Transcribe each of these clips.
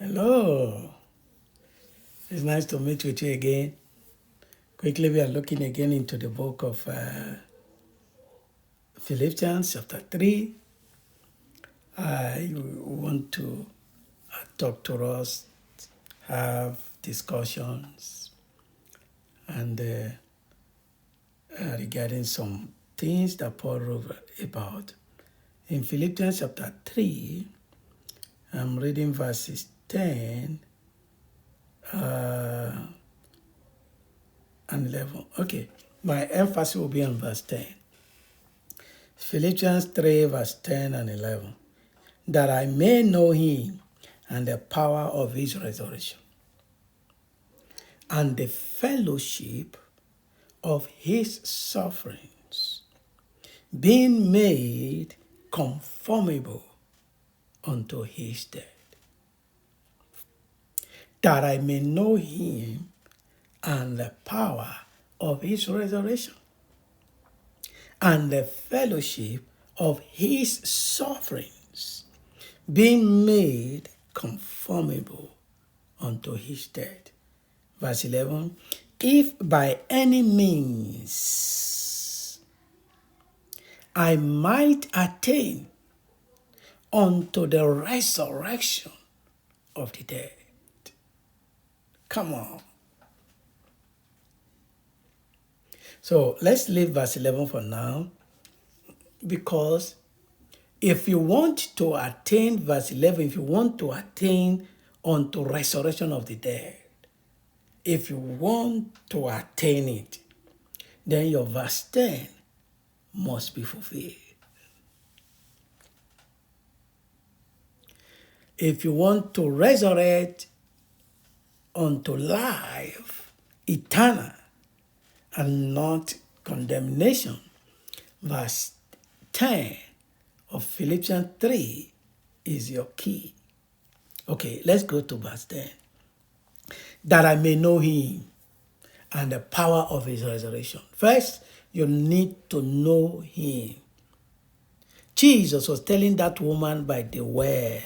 Hello. It's nice to meet with you again. Quickly, we are looking again into the book of Philippians, chapter 3. I want to talk to us, have discussions, and regarding some things that Paul wrote about. In Philippians chapter 3, I'm reading verses 10 and 11. Okay, my emphasis will be on verse 10. Philippians 3, verse 10 and 11. That I may know him and the power of his resurrection and the fellowship of his sufferings, being made conformable unto his death. That I may know him and the power of his resurrection and the fellowship of his sufferings, being made conformable unto his death. Verse 11, if by any means I might attain unto the resurrection of the dead. Come on. So let's leave verse 11 for now, because if you want to attain verse 11, if you want to attain unto resurrection of the dead, if you want to attain it, then your verse 10 must be fulfilled. If you want to resurrect unto life eternal and not condemnation, verse 10 of Philippians 3 is your key. Okay, let's go to verse 10. That I may know him and the power of his resurrection. First, you need to know him. Jesus was telling that woman by the well.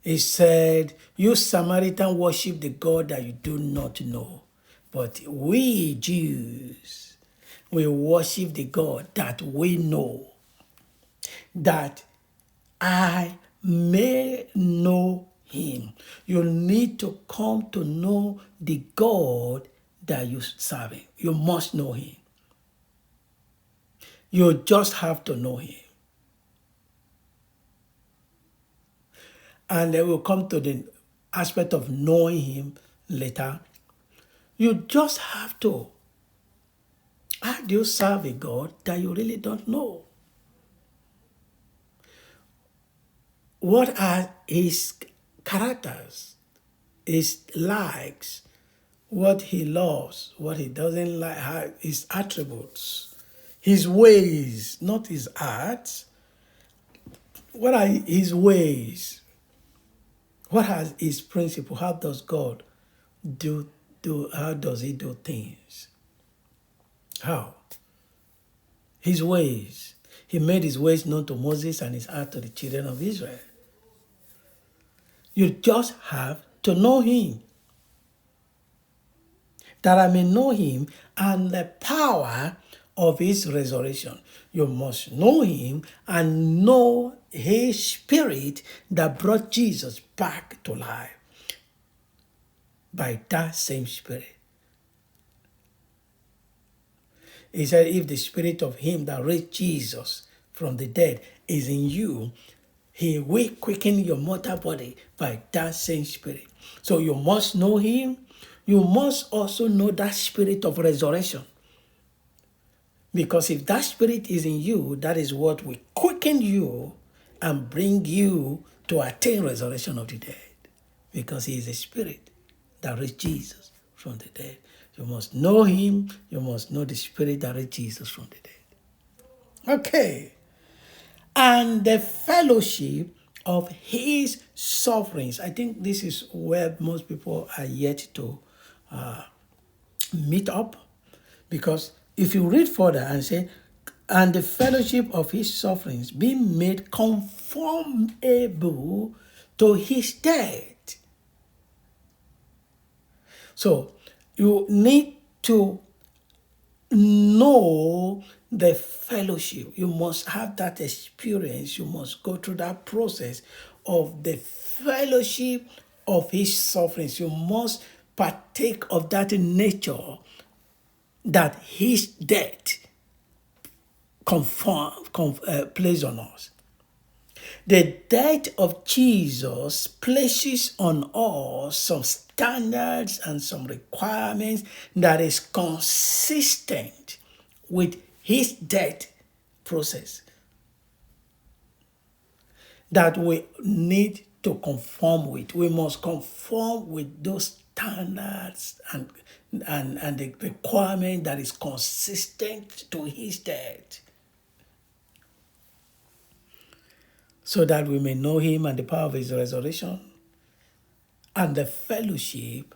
He said, you Samaritan worship the God that you do not know. But we Jews, we worship the God that we know. That I may know him. You need to come to know the God that you serve. You must know him. You just have to know him. And then we'll come to the aspect of knowing him later. You just have to. How do you serve a God that you really don't know? What are his characters, his likes, what he loves, what he doesn't like, his attributes, his ways, not his acts. What are his ways? What are his principles? How does God how does he do things? How? His ways. He made his ways known to Moses and his heart to the children of Israel. You just have to know him. That I may know him and the power of his resurrection. You must know him and know his spirit that brought Jesus back to life. By that same spirit. He said, if the spirit of him that raised Jesus from the dead is in you, he will quicken your mortal body by that same spirit. So you must know him. You must also know that spirit of resurrection. Because if that spirit is in you, that is what will quicken you and bring you to attain resurrection of the dead. Because he is a spirit that raised Jesus from the dead. You must know him. You must know the spirit that raised Jesus from the dead. Okay. And the fellowship of his sufferings. I think this is where most people are yet to meet up. Because if you read further and say, and the fellowship of his sufferings being made conformable to his death. So you need to know the fellowship. You must have that experience. You must go through that process of the fellowship of his sufferings. You must partake of that nature that his death plays on us. The death of Jesus places on us some standards and some requirements that is consistent with his death process that we need to conform with. We must conform with those standards and the requirement that is consistent to his death, so that we may know him and the power of his resurrection and the fellowship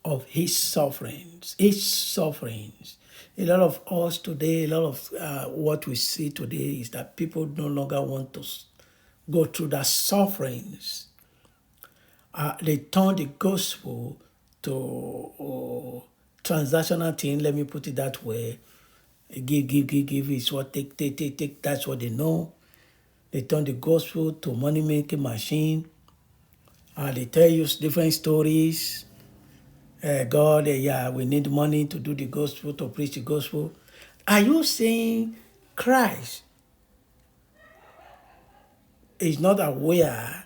of his sufferings. His sufferings. A lot of us today, a lot of what we see today is that people no longer want to go through the sufferings. They turn the gospel to transactional thing. Let me put it that way. Give is what take. That's what they know. They turn the gospel to money-making machine. They tell you different stories. God, we need money to do the gospel, to preach the gospel. Are you saying Christ is not aware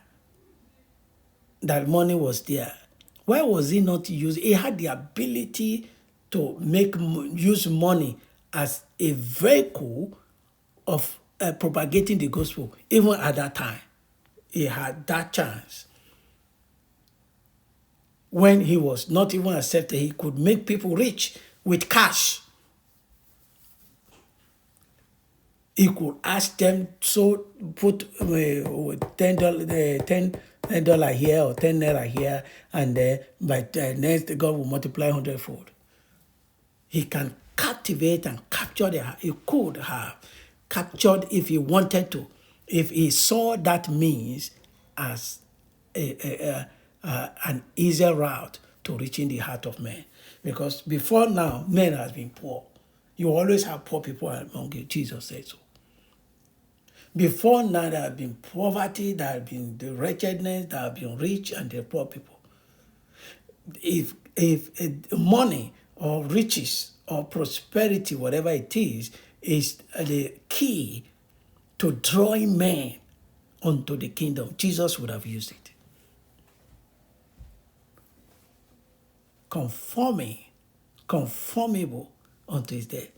that money was there? Why was he not used? He had the ability to use money as a vehicle of propagating the gospel. Even at that time, he had that chance. When he was not even accepted, he could make people rich with cash. He could ask them, so put $10 here or 10 naira here, and by next God will multiply 100-fold. He can captivate and capture he could have captured if he wanted to, if he saw that means as an easier route to reaching the heart of man. Because before now, men has been poor. You always have poor people among you. Jesus said so. Before now, there have been poverty, there have been the wretchedness, there have been rich and the poor people. If money or riches or prosperity, whatever it is the key to drawing men onto the kingdom, Jesus would have used it. Conformable unto his death.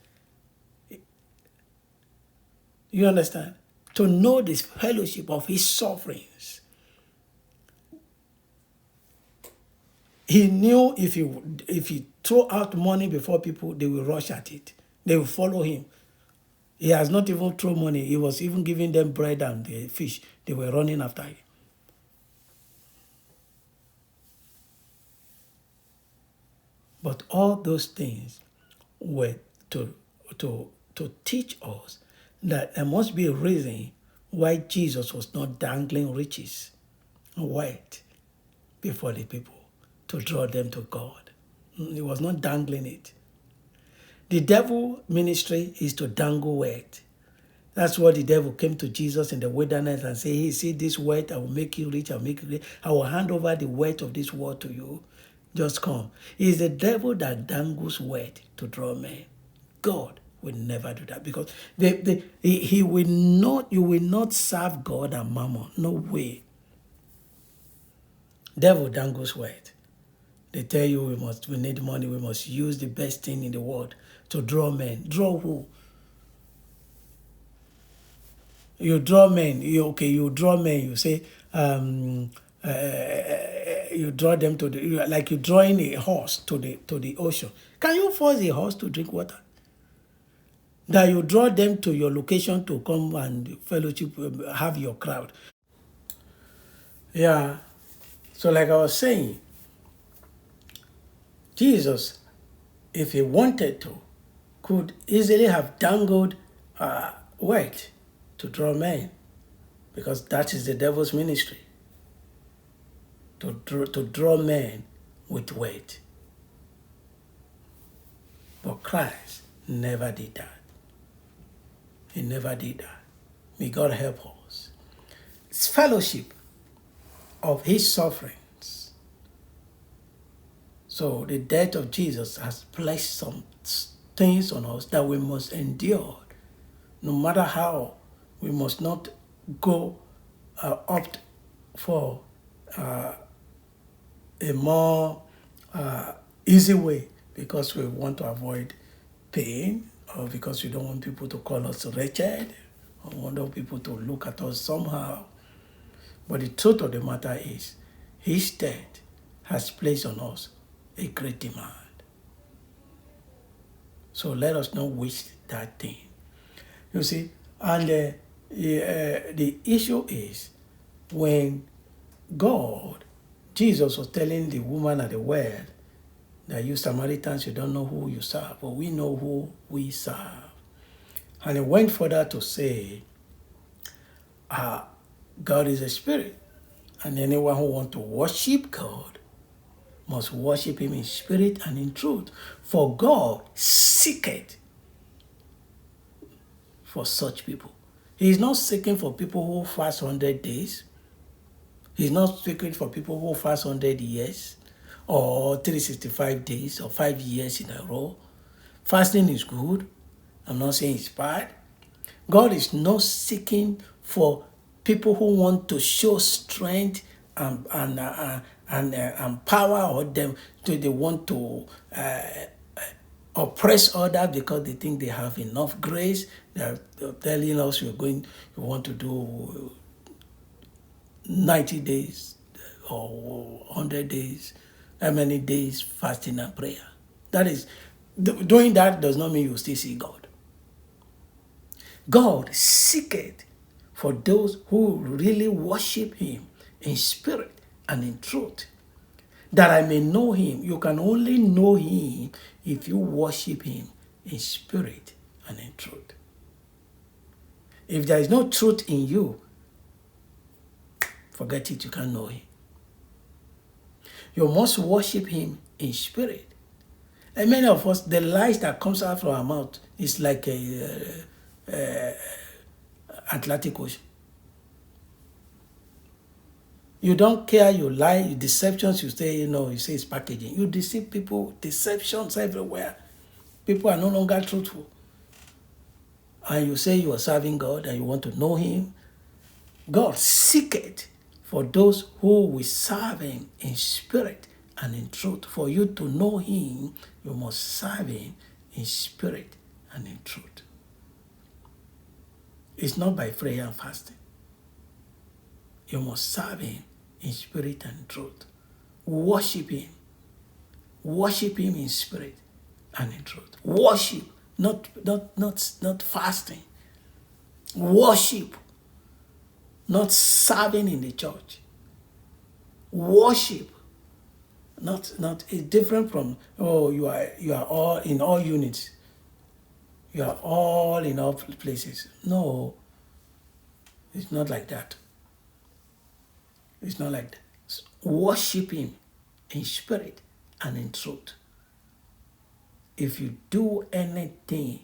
You understand? To know this fellowship of his sufferings. He knew if he throw out money before people, they will rush at it. They will follow him. He has not even thrown money. He was even giving them bread and the fish. They were running after him. But all those things were to teach us that there must be a reason why Jesus was not dangling riches and wealth before the people to draw them to God. He was not dangling it. The devil ministry is to dangle wealth. That's what the devil came to Jesus in the wilderness and said, hey, see this wealth, I will make you rich, I'll make you rich. I will hand over the wealth of this world to you. Just come. It is the devil that dangles wealth to draw men. God will never do that, because he will not. You will not serve God and mammon. No way. Devil dangles wealth. They tell you we need money. We must use the best thing in the world to draw men. Draw who? You draw men. You draw men. You say. You draw them to like you're drawing a horse to the ocean. Can you force a horse to drink water? That you draw them to your location to come and fellowship, have your crowd. Yeah. So like I was saying, Jesus, if he wanted to, could easily have dangled wealth to draw men, because that is the devil's ministry. to draw men with weight. But Christ never did that. He never did that. May God help us. It's fellowship of his sufferings. So the death of Jesus has placed some things on us that we must endure. No matter how, we must not go opt for a more easy way because we want to avoid pain, or because we don't want people to call us wretched, or want people to look at us somehow. But the truth of the matter is, his death has placed on us a great demand. So let us not waste that thing. You see, and the issue is when Jesus was telling the woman at the well that you Samaritans, you don't know who you serve, but we know who we serve. And he went further to say, God is a spirit, and anyone who wants to worship God must worship him in spirit and in truth. For God seeketh for such people. He is not seeking for people who fast 100 days. He's not seeking for people who fast 100 years or 365 days or 5 years in a row. Fasting is good. I'm not saying it's bad. God is not seeking for people who want to show strength and power, or they want to oppress others because they think they have enough grace. They're telling us we want to do 90 days or 100 days, how many days fasting and prayer. That is, doing that does not mean you still see God. God seeketh for those who really worship him in spirit and in truth, that I may know him. You can only know him if you worship him in spirit and in truth. If there is no truth in you, forget it, you can't know him. You must worship him in spirit. And many of us, the lies that comes out from our mouth is like a Atlantic Ocean. You don't care, you lie, you deceptions, you say, you say it's packaging. You deceive people, deceptions everywhere. People are no longer truthful. And you say you are serving God and you want to know him. God seeketh for those who will serve him in spirit and in truth. For you to know him, you must serve him in spirit and in truth. It's not by prayer and fasting. You must serve him in spirit and truth. Worship him. Worship him in spirit and in truth. Worship, not fasting. Worship, not serving in the church. Worship, not it's different from you are all in all units. You are all in all places. No, it's not like that. It's not like that. Worship him in spirit and in truth. If you do anything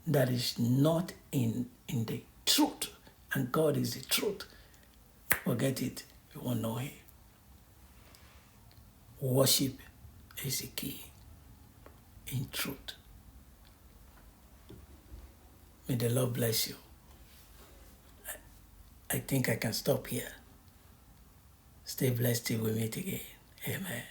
that is not in the truth, and God is the truth, forget it. You won't know him. Worship is the key in truth. May the Lord bless you. I think I can stop here. Stay blessed till we meet again. Amen.